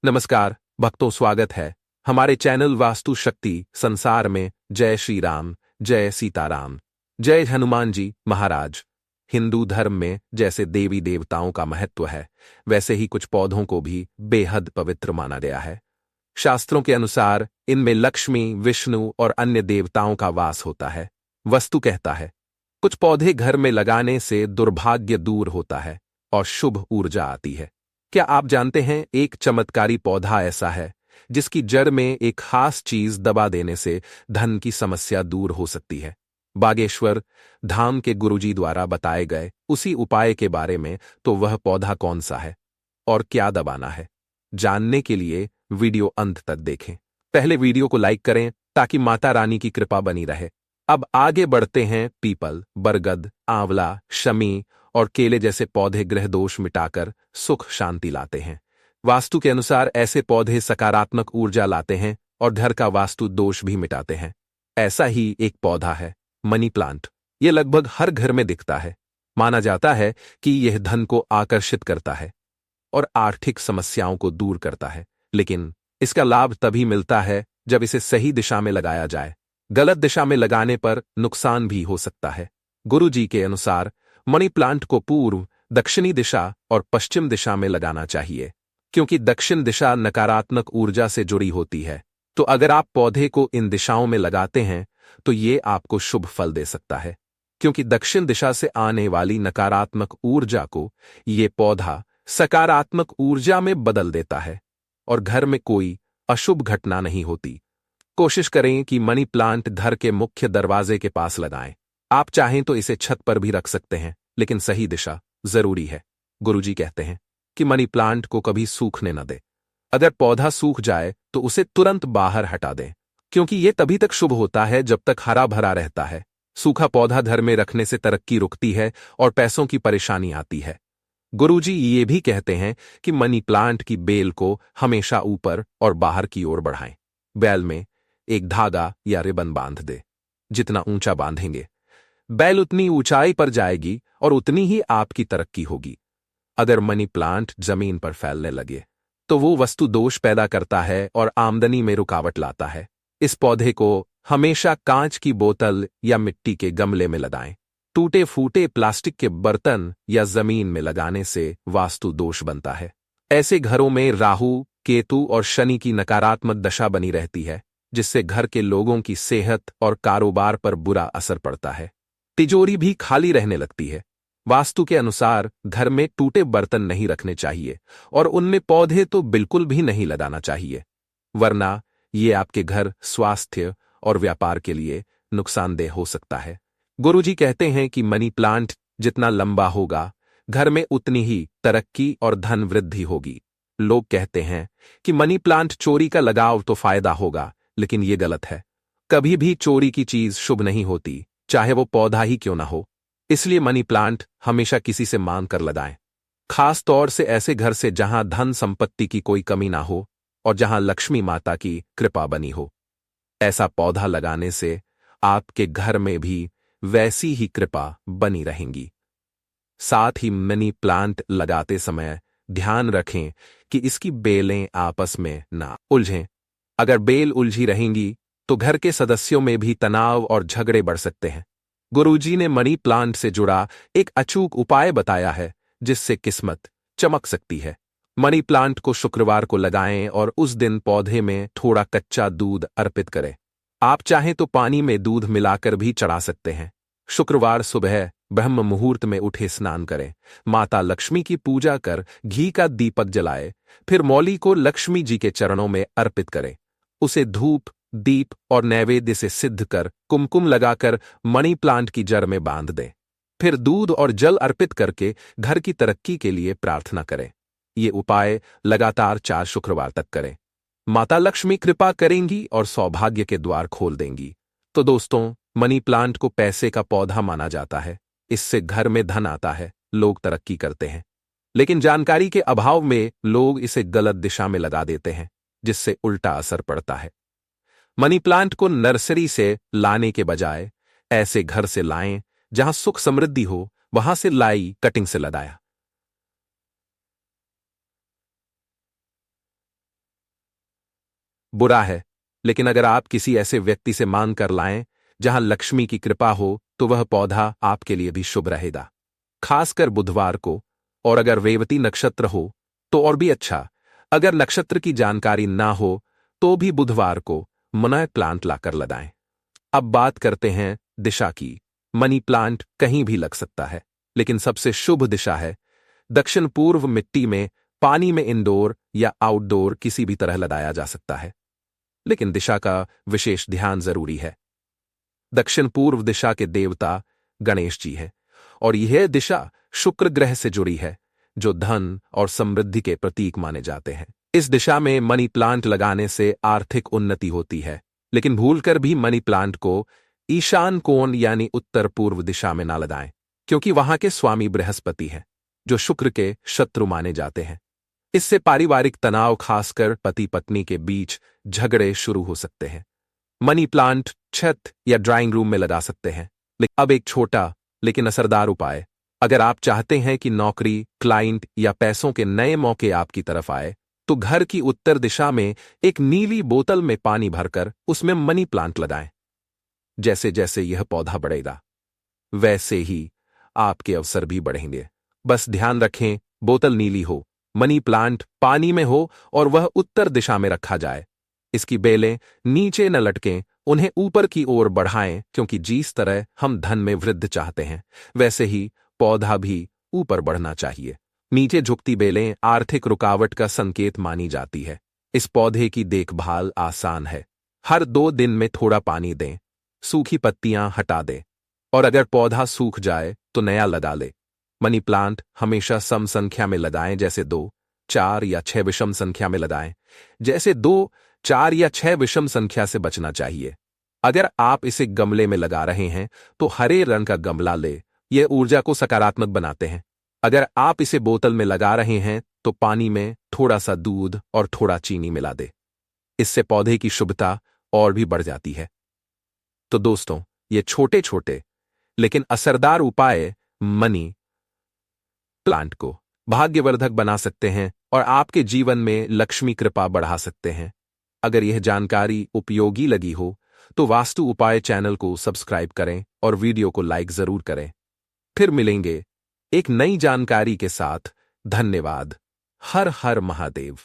नमस्कार भक्तों, स्वागत है हमारे चैनल वास्तु शक्ति संसार में। जय श्री राम, जय सीताराम, जय हनुमान जी महाराज। हिंदू धर्म में जैसे देवी देवताओं का महत्व है, वैसे ही कुछ पौधों को भी बेहद पवित्र माना गया है। शास्त्रों के अनुसार इनमें लक्ष्मी, विष्णु और अन्य देवताओं का वास होता है। वास्तु कहता है कुछ पौधे घर में लगाने से दुर्भाग्य दूर होता है और शुभ ऊर्जा आती है। क्या आप जानते हैं, एक चमत्कारी पौधा ऐसा है जिसकी जड़ में एक खास चीज दबा देने से धन की समस्या दूर हो सकती है। बागेश्वर धाम के गुरुजी द्वारा बताए गए उसी उपाय के बारे में तो वह पौधा कौन सा है और क्या दबाना है, जानने के लिए वीडियो अंत तक देखें। पहले वीडियो को लाइक करें ताकि माता रानी की कृपा बनी रहे। अब आगे बढ़ते हैं। पीपल, बरगद, आंवला, शमी और केले जैसे पौधे ग्रह दोष मिटाकर सुख शांति लाते हैं। वास्तु के अनुसार ऐसे पौधे सकारात्मक ऊर्जा लाते हैं और घर का वास्तु दोष भी मिटाते हैं। ऐसा ही एक पौधा है मनी प्लांट। ये लगभग हर घर में दिखता है। माना जाता है कि यह धन को आकर्षित करता है और आर्थिक समस्याओं को दूर करता है, लेकिन इसका लाभ तभी मिलता है जब इसे सही दिशा में लगाया जाए। गलत दिशा में लगाने पर नुकसान भी हो सकता है। गुरुजी के अनुसार मनी प्लांट को पूर्व, दक्षिणी दिशा और पश्चिम दिशा में लगाना चाहिए, क्योंकि दक्षिण दिशा नकारात्मक ऊर्जा से जुड़ी होती है। तो अगर आप पौधे को इन दिशाओं में लगाते हैं तो ये आपको शुभ फल दे सकता है, क्योंकि दक्षिण दिशा से आने वाली नकारात्मक ऊर्जा को ये पौधा सकारात्मक ऊर्जा में बदल देता है और घर में कोई अशुभ घटना नहीं होती। कोशिश करें कि मनी प्लांट घर के मुख्य दरवाजे के पास लगाएं। आप चाहें तो इसे छत पर भी रख सकते हैं, लेकिन सही दिशा जरूरी है। गुरुजी कहते हैं कि मनी प्लांट को कभी सूखने न दें। अगर पौधा सूख जाए तो उसे तुरंत बाहर हटा दें, क्योंकि यह तभी तक शुभ होता है जब तक हरा भरा रहता है। सूखा पौधा घर में रखने से तरक्की रुकती है और पैसों की परेशानी आती है। गुरुजी ये भी कहते हैं कि मनी प्लांट की बेल को हमेशा ऊपर और बाहर की ओर बढ़ाएं। बेल में एक धागा या रिबन बांध दे। जितना ऊंचा बांधेंगे, बेल उतनी ऊंचाई पर जाएगी और उतनी ही आपकी तरक्की होगी। अगर मनी प्लांट जमीन पर फैलने लगे तो वो वस्तु दोष पैदा करता है और आमदनी में रुकावट लाता है। इस पौधे को हमेशा कांच की बोतल या मिट्टी के गमले में लगाएं। टूटे फूटे प्लास्टिक के बर्तन या जमीन में लगाने से वास्तु दोष बनता है। ऐसे घरों में राहु, केतु और शनि की नकारात्मक दशा बनी रहती है, जिससे घर के लोगों की सेहत और कारोबार पर बुरा असर पड़ता है। तिजोरी भी खाली रहने लगती है। वास्तु के अनुसार घर में टूटे बर्तन नहीं रखने चाहिए और उनमें पौधे तो बिल्कुल भी नहीं लगाना चाहिए, वरना ये आपके घर, स्वास्थ्य और व्यापार के लिए नुकसानदेह हो सकता है। गुरुजी कहते हैं कि मनी प्लांट जितना लंबा होगा, घर में उतनी ही तरक्की और धन वृद्धि होगी। लोग कहते हैं कि मनी प्लांट चोरी का लगाव तो फायदा होगा, लेकिन ये गलत है। कभी भी चोरी की चीज शुभ नहीं होती, चाहे वो पौधा ही क्यों ना हो। इसलिए मनी प्लांट हमेशा किसी से मांग कर लगाएं, खास तौर से ऐसे घर से जहां धन संपत्ति की कोई कमी ना हो और जहां लक्ष्मी माता की कृपा बनी हो। ऐसा पौधा लगाने से आपके घर में भी वैसी ही कृपा बनी रहेंगी। साथ ही मनी प्लांट लगाते समय ध्यान रखें कि इसकी बेलें आपस में ना उलझें। अगर बेल उलझी रहेंगी तो घर के सदस्यों में भी तनाव और झगड़े बढ़ सकते हैं। गुरुजी ने मनी प्लांट से जुड़ा एक अचूक उपाय बताया है, जिससे किस्मत चमक सकती है। मनी प्लांट को शुक्रवार को लगाएं और उस दिन पौधे में थोड़ा कच्चा दूध अर्पित करें। आप चाहें तो पानी में दूध मिलाकर भी चढ़ा सकते हैं। शुक्रवार सुबह ब्रह्म मुहूर्त में उठे स्नान करें, माता लक्ष्मी की पूजा कर घी का दीपक जलाए, फिर मौली को लक्ष्मी जी के चरणों में अर्पित करें। उसे धूप, दीप और नैवेद्य से सिद्ध कर कुमकुम लगाकर मनी प्लांट की जड़ में बांध दें। फिर दूध और जल अर्पित करके घर की तरक्की के लिए प्रार्थना करें। ये उपाय लगातार 4 शुक्रवार तक करें। माता लक्ष्मी कृपा करेंगी और सौभाग्य के द्वार खोल देंगी। तो दोस्तों, मनी प्लांट को पैसे का पौधा माना जाता है। इससे घर में धन आता है, लोग तरक्की करते हैं। लेकिन जानकारी के अभाव में लोग इसे गलत दिशा में लगा देते हैं, जिससे उल्टा असर पड़ता है। मनी प्लांट को नर्सरी से लाने के बजाय ऐसे घर से लाएं जहां सुख समृद्धि हो, वहां से लाई कटिंग से लगाया। बुरा है, लेकिन अगर आप किसी ऐसे व्यक्ति से मांग कर लाएं जहां लक्ष्मी की कृपा हो तो वह पौधा आपके लिए भी शुभ रहेगा, खासकर बुधवार को। और अगर रेवती नक्षत्र हो तो और भी अच्छा। अगर नक्षत्र की जानकारी ना हो तो भी बुधवार को मनी प्लांट लाकर लगाएं। अब बात करते हैं दिशा की। मनी प्लांट कहीं भी लग सकता है, लेकिन सबसे शुभ दिशा है दक्षिण पूर्व। मिट्टी में, पानी में, इंडोर या आउटडोर किसी भी तरह लगाया जा सकता है, लेकिन दिशा का विशेष ध्यान जरूरी है। दक्षिण पूर्व दिशा के देवता गणेश जी है और यह दिशा शुक्र ग्रह से जुड़ी है, जो धन और समृद्धि के प्रतीक माने जाते हैं। इस दिशा में मनी प्लांट लगाने से आर्थिक उन्नति होती है, लेकिन भूलकर भी मनी प्लांट को ईशान कोण यानी उत्तर पूर्व दिशा में ना लगाएं, क्योंकि वहां के स्वामी बृहस्पति हैं, जो शुक्र के शत्रु माने जाते हैं। इससे पारिवारिक तनाव, खासकर पति पत्नी के बीच झगड़े शुरू हो सकते हैं। मनी प्लांट छत या ड्राइंग रूम में लगा सकते हैं। लेकिन अब एक छोटा लेकिन असरदार उपाय। अगर आप चाहते हैं कि नौकरी, क्लाइंट या पैसों के नए मौके आपकी तरफ आए, तो घर की उत्तर दिशा में एक नीली बोतल में पानी भरकर उसमें मनी प्लांट लगाएं। जैसे जैसे यह पौधा बढ़ेगा, वैसे ही आपके अवसर भी बढ़ेंगे। बस ध्यान रखें, बोतल नीली हो, मनी प्लांट पानी में हो और वह उत्तर दिशा में रखा जाए। इसकी बेलें नीचे न लटकें, उन्हें ऊपर की ओर बढ़ाएं, क्योंकि जिस तरह हम धन में वृद्धि चाहते हैं, वैसे ही पौधा भी ऊपर बढ़ना चाहिए। नीचे झुकती बेलें आर्थिक रुकावट का संकेत मानी जाती है। इस पौधे की देखभाल आसान है। हर 2 दिन में थोड़ा पानी दें, सूखी पत्तियां हटा दें, और अगर पौधा सूख जाए तो नया लगा ले। मनी प्लांट हमेशा सम संख्या में लगाएं, जैसे 2, 4 या 6 विषम संख्या में लगाएं। जैसे 2, 4 या 6 विषम संख्या से बचना चाहिए। अगर आप इसे गमले में लगा रहे हैं तो हरे रंग का गमला ले, यह ऊर्जा को सकारात्मक बनाते हैं। अगर आप इसे बोतल में लगा रहे हैं तो पानी में थोड़ा सा दूध और थोड़ा चीनी मिला दे। इससे पौधे की शुभता और भी बढ़ जाती है। तो दोस्तों, ये छोटे छोटे लेकिन असरदार उपाय मनी प्लांट को भाग्यवर्धक बना सकते हैं और आपके जीवन में लक्ष्मी कृपा बढ़ा सकते हैं। अगर यह जानकारी उपयोगी लगी हो तो वास्तु उपाय चैनल को सब्सक्राइब करें और वीडियो को लाइक जरूर करें। फिर मिलेंगे एक नई जानकारी के साथ। धन्यवाद। हर हर महादेव।